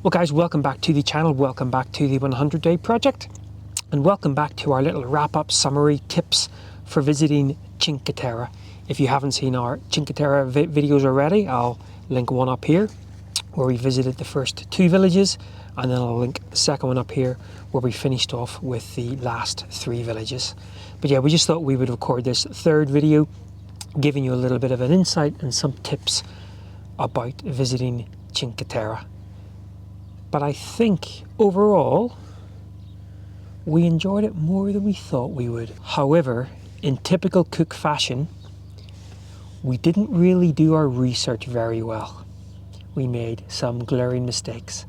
Well guys, welcome back to the channel, welcome back to the 100-day project, and welcome back to our little wrap-up summary tips for visiting Cinque Terre. If you haven't seen our Cinque Terre videos already, I'll link one up here where we visited the first 2 villages, and then I'll link the second one up here where we finished off with the last 3 villages. But yeah, we just thought we would record this 3rd video, giving you a little bit of an insight and some tips about visiting Cinque Terre. But I think overall we enjoyed it more than we thought we would. However, in typical cook fashion, we didn't really do our research very well. We made some glaring mistakes,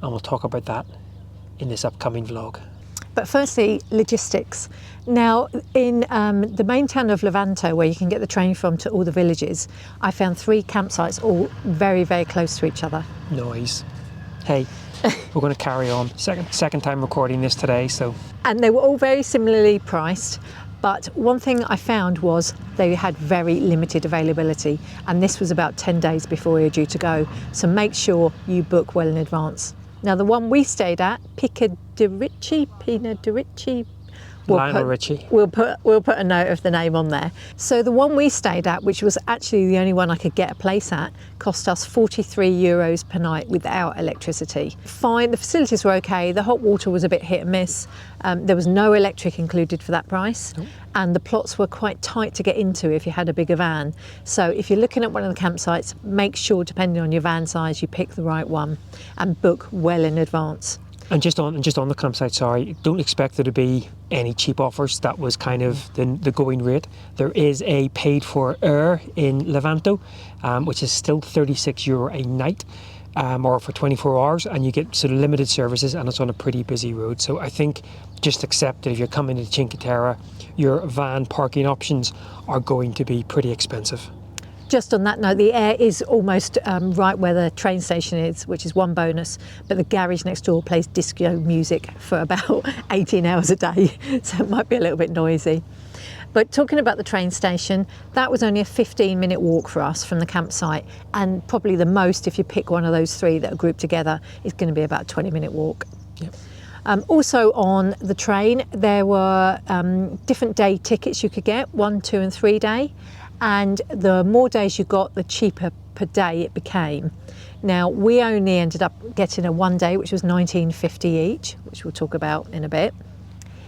and we'll talk about that in this upcoming vlog. But firstly, logistics. Now, in the main town of Levanto, where you can get the train from to all the villages, I found 3 campsites, all very, very close to each other. Noise. Hey, we're going to carry on. Second time recording this today, so. And they were all very similarly priced, but one thing I found was they had very limited availability, and this was about 10 days before you're due to go. So make sure you book well in advance. Now, the one we stayed at, Pina di Ricci. Lionel Richie. We'll put a note of the name on there. So the one we stayed at, which was actually the only one I could get a place at, cost us €43 per night without electricity. Fine, the facilities were okay. The hot water was a bit hit and miss. There was no electric included for that price. Nope. And the plots were quite tight to get into if you had a bigger van. So if you're looking at one of the campsites, make sure, depending on your van size, you pick the right one and book well in advance. And just on the campsite, sorry, don't expect there to be any cheap offers. That was kind of the going rate. There is a paid for air in Levanto, which is still €36 a night, or for 24 hours, and you get sort of limited services, and it's on a pretty busy road. So I think just accept that if you're coming to Cinque Terre, your van parking options are going to be pretty expensive. Just on that note, the air is almost right where the train station is, which is one bonus, but the garage next door plays disco music for about 18 hours a day, so it might be a little bit noisy. But talking about the train station, that was only a 15-minute walk for us from the campsite, and probably the most, if you pick one of those 3 that are grouped together, is going to be about a 20-minute walk. Yep. Also on the train, there were different day tickets you could get, 1, 2 and 3 day. And the more days you got, the cheaper per day it became. Now, we only ended up getting a 1 day, which was $19.50 each, which we'll talk about in a bit.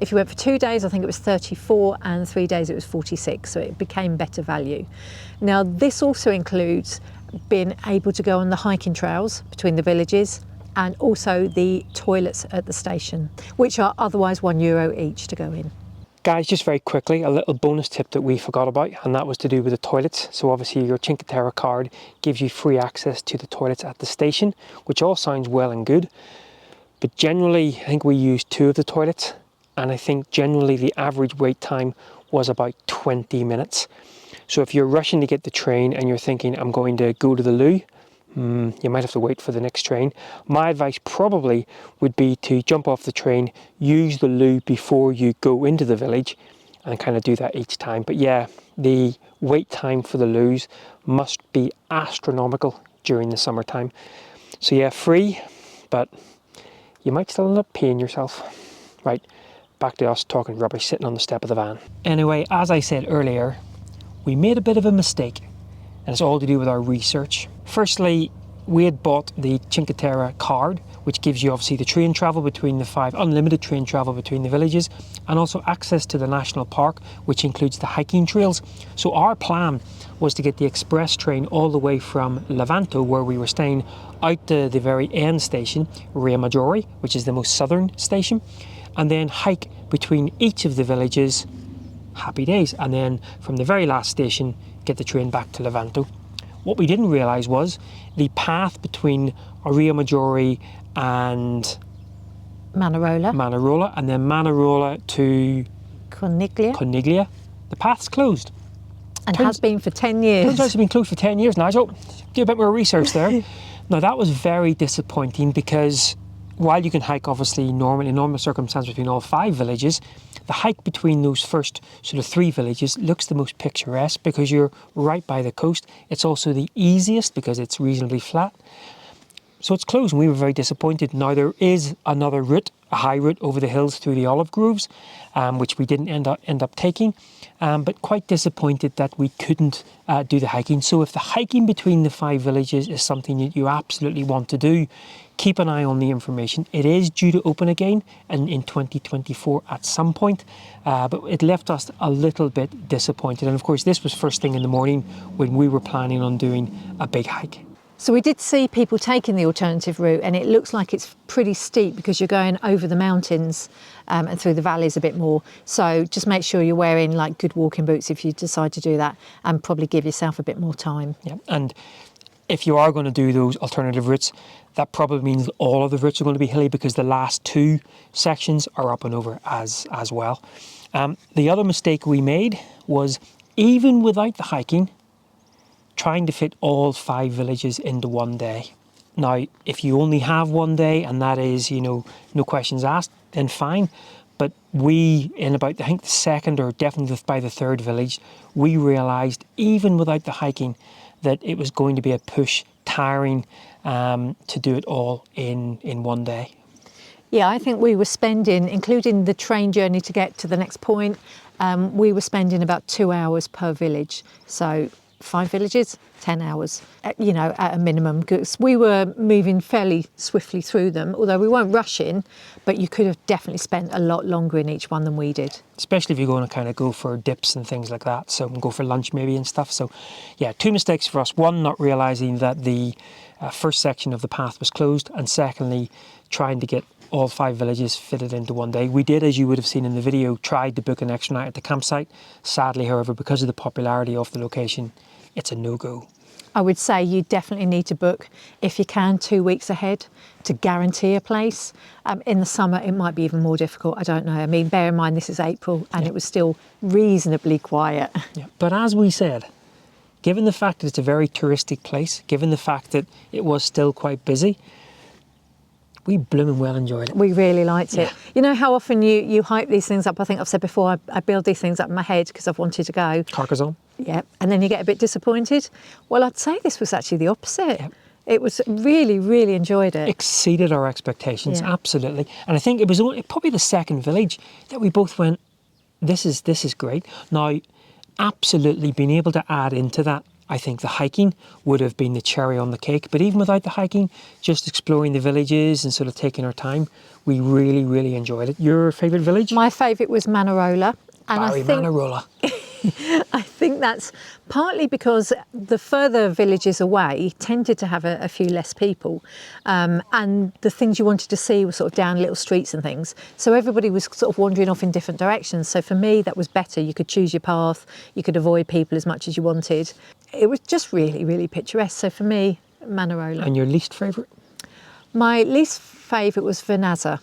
If you went for 2 days, I think it was 34, and 3 days it was 46, so it became better value. Now, this also includes being able to go on the hiking trails between the villages, and also the toilets at the station, which are otherwise €1 each to go in. Guys, just very quickly, a little bonus tip that we forgot about, and that was to do with the toilets. So obviously your Cinque Terre card gives you free access to the toilets at the station, which all sounds well and good. But generally, I think we used 2 of the toilets, and I think generally the average wait time was about 20 minutes. So if you're rushing to get the train and you're thinking, I'm going to go to the loo, you might have to wait for the next train. My advice probably would be to jump off the train, use the loo before you go into the village, and kind of do that each time. But yeah, the wait time for the loos must be astronomical during the summertime. So yeah, free, but you might still end up peeing yourself. Right, back to us talking rubbish, sitting on the step of the van. Anyway, as I said earlier, we made a bit of a mistake, and it's all to do with our research. Firstly, we had bought the Cinque Terre card, which gives you obviously the train travel between the 5, unlimited train travel between the villages, and also access to the national park, which includes the hiking trails. So our plan was to get the express train all the way from Levanto, where we were staying, out to the very end station, Ria Maggiore, which is the most southern station, and then hike between each of the villages. Happy days. And then from the very last station, get the train back to Levanto. What we didn't realise was the path between Ria Maggiore and Manarola, and then Manarola to Coniglia. The path's closed. And has been for 10 years. Turns out it's been closed for 10 years, Nigel. Do a bit more research there. Now, that was very disappointing because while you can hike obviously in normal circumstances between all 5 villages, the hike between those first sort of 3 villages looks the most picturesque because you're right by the coast. It's also the easiest because it's reasonably flat. So it's closed and we were very disappointed. Now there is another route, a high route over the hills through the olive groves, which we didn't end up taking, but quite disappointed that we couldn't do the hiking. So if the hiking between the 5 villages is something that you absolutely want to do, keep an eye on the information. It is due to open again in 2024 at some point, but it left us a little bit disappointed. And of course, this was first thing in the morning when we were planning on doing a big hike. So we did see people taking the alternative route, and it looks like it's pretty steep because you're going over the mountains and through the valleys a bit more. So just make sure you're wearing like good walking boots if you decide to do that, and probably give yourself a bit more time. Yeah, and if you are going to do those alternative routes, that probably means all of the routes are going to be hilly because the last 2 sections are up and over as well. The other mistake we made was, even without the hiking, trying to fit all 5 villages into one day. Now, if you only have one day and that is, no questions asked, then fine. But we, in about, I think, the second or definitely by the 3rd village, we realised, even without the hiking, that it was going to be a push, tiring to do it all in one day. Yeah, I think we were spending, including the train journey to get to the next point, we were spending about 2 hours per village. So 5 villages, 10 hours, at a minimum, because we were moving fairly swiftly through them, although we weren't rushing, but you could have definitely spent a lot longer in each one than we did. Especially if you're going to kind of go for dips and things like that, so go for lunch maybe and stuff. So yeah, 2 mistakes for us. One, not realising that the first section of the path was closed, and secondly, trying to get all 5 villages fitted into one day. We did, as you would have seen in the video, tried to book an extra night at the campsite. Sadly, however, because of the popularity of the location, it's a no-go. I would say you definitely need to book, if you can, 2 weeks ahead to guarantee a place. In the summer, it might be even more difficult. I don't know. I mean, bear in mind, this is April and it was still reasonably quiet. Yeah. But as we said, given the fact that it's a very touristic place, given the fact that it was still quite busy, we blooming well enjoyed it. We really liked it. You know how often you hype these things up? I think I've said before, I build these things up in my head because I've wanted to go. Carcassonne. Yeah, and then you get a bit disappointed. Well, I'd say this was actually the opposite. Yep. It was really, really enjoyed it. Exceeded our expectations, absolutely. And I think it was probably the 2nd village that we both went, this is great. Now, absolutely being able to add into that, I think the hiking would have been the cherry on the cake. But even without the hiking, just exploring the villages and sort of taking our time, we really, really enjoyed it. Your favourite village? My favourite was Manarola. And Manarola. I think that's partly because the further villages away tended to have a few less people, and the things you wanted to see were sort of down little streets and things. So everybody was sort of wandering off in different directions. So for me, that was better. You could choose your path. You could avoid people as much as you wanted. It was just really, really picturesque. So for me, Manarola. And your least favourite? My least favourite was Vernazza,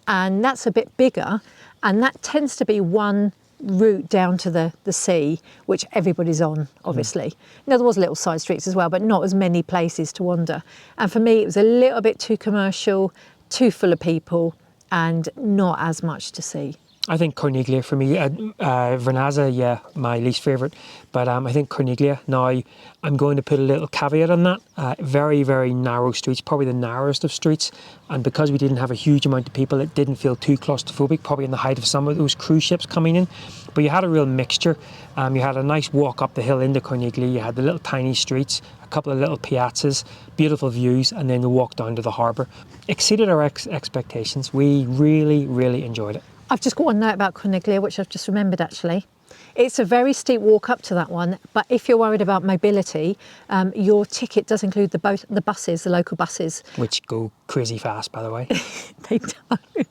and that's a bit bigger, and that tends to be one route down to the sea, which everybody's on, obviously. Now, there was little side streets as well, but not as many places to wander. And for me, it was a little bit too commercial, too full of people, and not as much to see. I think Corniglia for me. Vernazza, my least favourite. But I think Corniglia. Now, I'm going to put a little caveat on that. Very, very narrow streets, probably the narrowest of streets. And because we didn't have a huge amount of people, it didn't feel too claustrophobic, probably in the height of some of those cruise ships coming in. But you had a real mixture. You had a nice walk up the hill into Corniglia. You had the little tiny streets, a couple of little piazzas, beautiful views, and then the walk down to the harbour. Exceeded our expectations. We really, really enjoyed it. I've just got one note about Corniglia, which I've just remembered actually. It's a very steep walk up to that one, but if you're worried about mobility, your ticket does include the buses, the local buses. Which go crazy fast, by the way. They don't.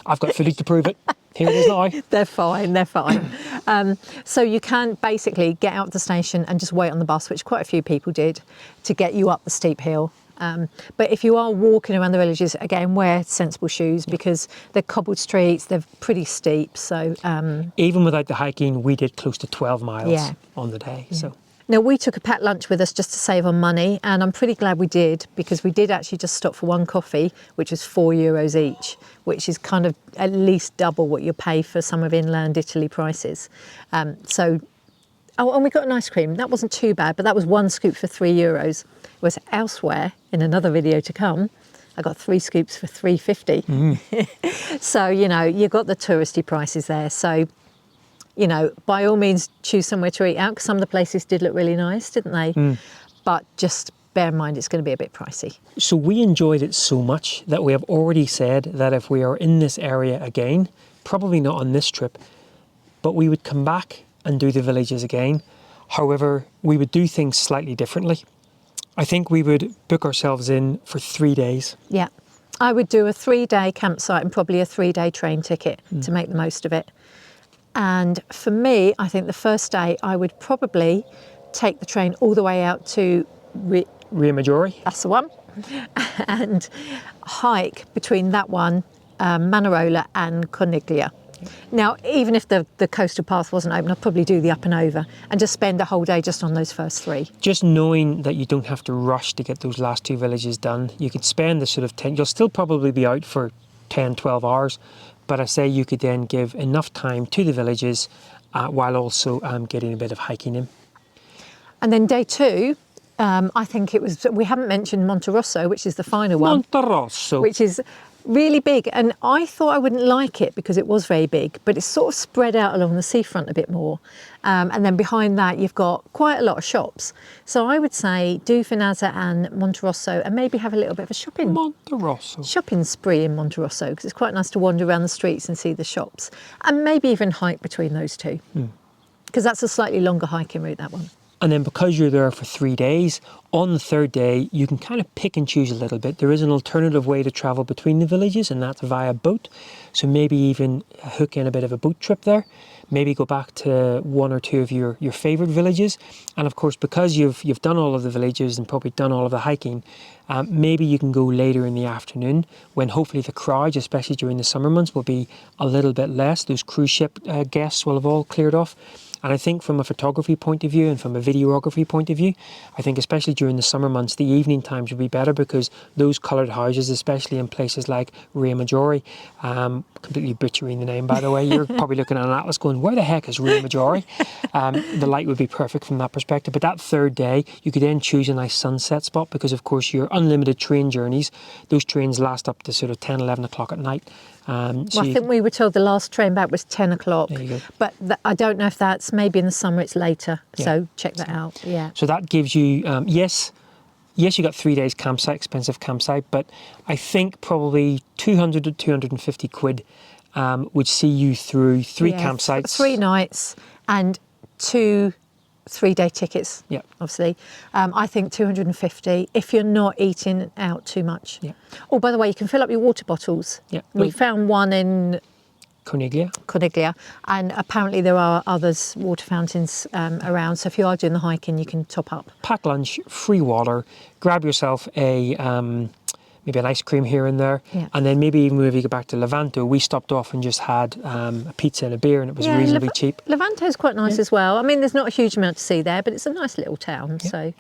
I've got footage to prove it. Here it is now. They're fine. So you can basically get out of the station and just wait on the bus, which quite a few people did, to get you up the steep hill. But if you are walking around the villages, again, wear sensible shoes because they're cobbled streets, they're pretty steep. So even without the hiking, we did close to 12 miles on the day. Yeah. So now we took a packed lunch with us just to save on money, and I'm pretty glad we did because we did actually just stop for one coffee, which was €4 each, which is kind of at least double what you pay for some of inland Italy prices. So Oh, and we got an ice cream. That wasn't too bad, but that was 1 scoop for €3. Whereas elsewhere, in another video to come, I got 3 scoops for $3.50. So, you know, you've got the touristy prices there. So, you know, by all means, choose somewhere to eat out, because some of the places did look really nice, didn't they? But just bear in mind, it's going to be a bit pricey. So we enjoyed it so much that we have already said that if we are in this area again, probably not on this trip, but we would come back and do the villages again. However, we would do things slightly differently. I think we would book ourselves in for 3 days. Yeah. I would do a 3-day campsite and probably a 3-day train ticket to make the most of it. And for me, I think the first day I would probably take the train all the way out to Rio Maggiore. That's the one. And hike between that one, Manarola and Coniglia. Now, even if the coastal path wasn't open, I'd probably do the up and over and just spend a whole day just on those first 3. Just knowing that you don't have to rush to get those last 2 villages done. You could spend the sort of 10, you'll still probably be out for 10, 12 hours, but I say you could then give enough time to the villages while also getting a bit of hiking in. And then day 2, I think it was, we haven't mentioned Monterosso, which is the final one. Monterosso. Which is really big. And I thought I wouldn't like it because it was very big, but it's sort of spread out along the seafront a bit more. And then behind that, you've got quite a lot of shops. So I would say do Finazza and Monterosso and maybe have a little bit of a shopping spree in Monterosso, because it's quite nice to wander around the streets and see the shops. And maybe even hike between those 2, because that's a slightly longer hiking route, that one. And then because you're there for 3 days, on the 3rd day, you can kind of pick and choose a little bit. There is an alternative way to travel between the villages, and that's via boat. So maybe even hook in a bit of a boat trip there. Maybe go back to 1 or 2 of your favourite villages. And of course, because you've done all of the villages and probably done all of the hiking, maybe you can go later in the afternoon when hopefully the crowds, especially during the summer months, will be a little bit less. Those cruise ship guests will have all cleared off. And I think from a photography point of view and from a videography point of view, I think especially during the summer months, the evening times would be better, because those coloured houses, especially in places like Rio Maggiore, completely butchering the name, by the way, you're probably looking at an atlas going, where the heck is Rio Maggiore? The light would be perfect from that perspective. But that 3rd day, you could then choose a nice sunset spot, because of course your unlimited train journeys, those trains last up to sort of 10, 11 o'clock at night. I think we were told the last train back was 10 o'clock. There you go. But I don't know if that's, maybe in the summer it's later. Yeah. So check that out. Yeah. So that gives you, yes, you got 3 days campsite, expensive campsite, but I think probably 200 to 250 quid would see you through 3 campsites. 3 nights and 2 3-day tickets, obviously. I think 250 if you're not eating out too much. Yeah. Oh, by the way, you can fill up your water bottles. Yeah. We found one in Coniglia, and apparently there are others, water fountains around. So if you are doing the hiking, you can top up. Pack lunch, free water, grab yourself maybe an ice cream here and there, and then maybe even if you go back to Levanto, we stopped off and just had a pizza and a beer, and it was reasonably cheap. Levanto is quite nice as well. I mean, there's not a huge amount to see there, but it's a nice little town. So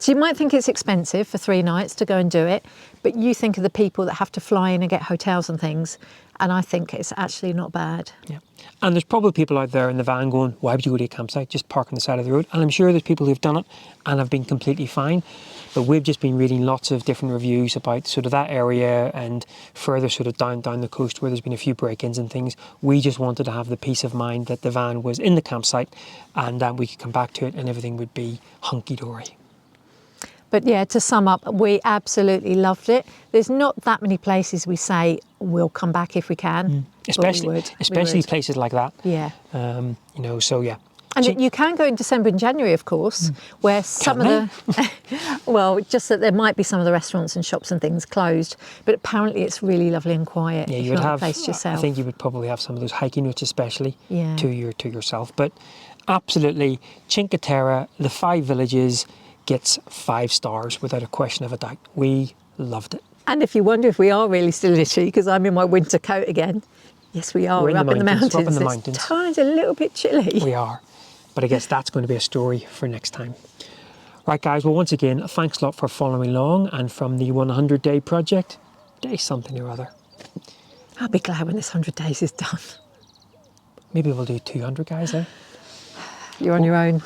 you might think it's expensive for 3 nights to go and do it, but you think of the people that have to fly in and get hotels and things, and I think it's actually not bad. Yeah. And there's probably people out there in the van going, why would you go to a campsite? Just park on the side of the road. And I'm sure there's people who've done it and have been completely fine. But we've just been reading lots of different reviews about sort of that area and further sort of down the coast where there's been a few break-ins and things. We just wanted to have the peace of mind that the van was in the campsite and that we could come back to it and everything would be hunky-dory. But yeah, to sum up, we absolutely loved it. There's not that many places we say we'll come back if we can. Especially places like that. Yeah. So yeah. And you can go in December and January, of course, where some of the, well, just that there might be some of the restaurants and shops and things closed, but apparently it's really lovely and quiet. Yeah, you would have. Place yourself. I think you would probably have some of those hiking routes, especially to yourself. But absolutely, Cinque Terre, the 5 villages, gets 5 stars without a question of a doubt. We loved it. And if you wonder if we are really still itchy, because I'm in my winter coat again, yes, we are. We're up in the mountains. We're up in the mountains. It's times a little bit chilly. We are. But I guess that's going to be a story for next time. Right, guys. Well, once again, thanks a lot for following along. And from the 100-day project, day something or other. I'll be glad when this 100 days is done. Maybe we'll do 200, guys, eh? You're on your own.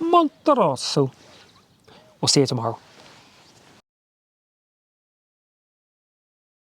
Monterosso. We'll see you tomorrow.